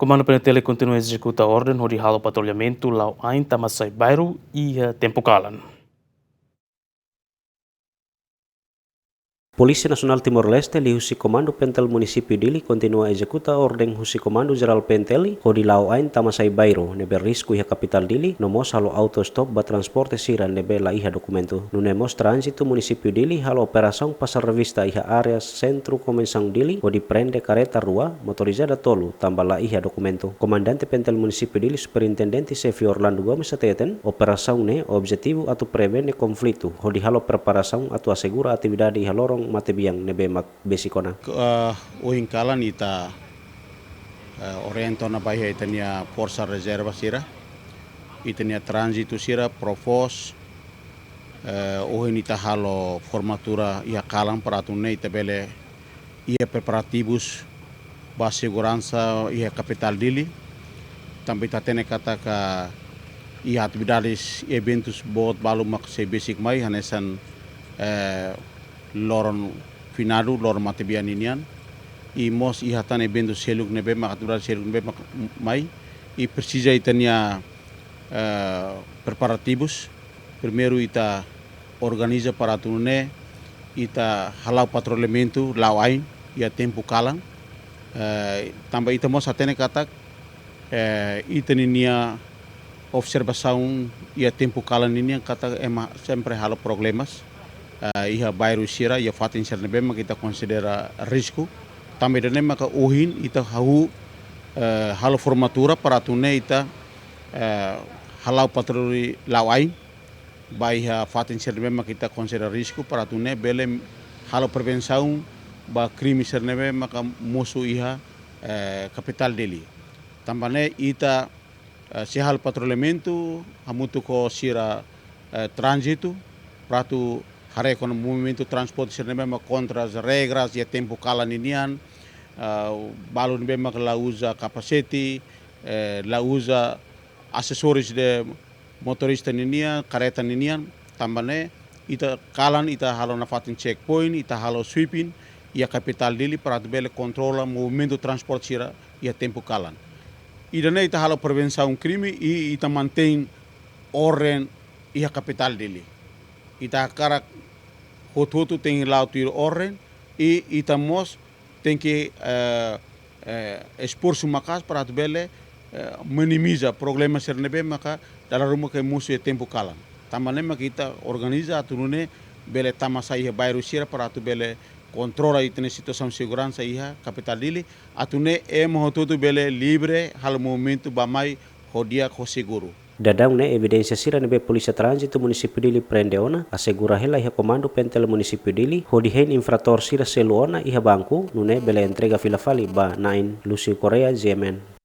Comando Penitele continua a executar ordem de ralo patrulhamento lá em Tamasai Bairro e tempo calan. Polisi Nasional Timor-Leste li husi Komando Pentel Munisipio Dili continua a executar ordem husi Komando Geral Penteli ho di lau ain Tamasai Bairro nebe risco iha capital Dili nomos halo autostop ba transporte sira nebe la iha dokumento. Nunemos transitu Munisipio Dili halo operação pasar revista iha areas centro Comensang Dili ho di prende careta rua motorizada tolu tambah la iha dokumento. Comandante Pentel Munisipio Dili Superintendente Sevi Orlando Gomes ateten operação ne objetivo atu prevene conflito ho di halo preparação atu assegura atividade iha lorong mate biang nebe mak besikona. Uhin kalan ita oriento na bahia itania força reserva sira, itania transitu sira provos, uhin ita halo formatura ia kalan peratune ita bele ia preparativos ba segurança ia capital Dili, também ita tene kata ka ia atividades eventos bot balu mak se basic mai hanesan loron finado loron matebian inian e mos ihatan evento seluk nebe makaturar seluk nebe mai e precisa itania preparativos. Primeiro ita organiza para tune ita halau patrulhamento lau ain ia tempo kalang tambah ita mos atene katak itania observação ia tempo kalang ini kata ema sempre halau problemas iha bairro sira ia fatin sir nebe kita considera risco também dene maka uhin ita hau halo formatura para tune ita halau patroli lawain bai iha fatin sir nebe kita considera risco para tune bele halo prevenção ba crime sir nebe maka musuh iha capital Dili tambane ita se halo patrulhamento hamutu ko sira trânsito pratu hare con movimento transporte sir nebe contra as regras e tempo kalan inian balu nebe la usa capacete la usa acessórios de motorista inian careta inian tambane ita kalan ita halo na fatin checkpoint ita halo sweeping ia capital Dili para bele controla movimento transporte sira ia tempo kalan idane ita halo prevenção crime e ita mantém ordem ia capital Dili ita karak hotu tem lá o ordem e itamos tem que esforço macas para bele minimiza problemas ser nebe maka dalam rumah ke musuh tempo kalan tamane maka kita organiza atunune bele Tamasai bairro sira para bele controla itne situação segurança iha capital Dili atune hotu bele libre hal momento bamai hodia ho seguro. Dadang ne evidência sira nebe polícia trânsito município Dili prendeona assegura hela iha comando pentel município Dili ho dihen infrator sira seluona iha banku nune bele entrega filafali ba nain Lucio Korea GMN.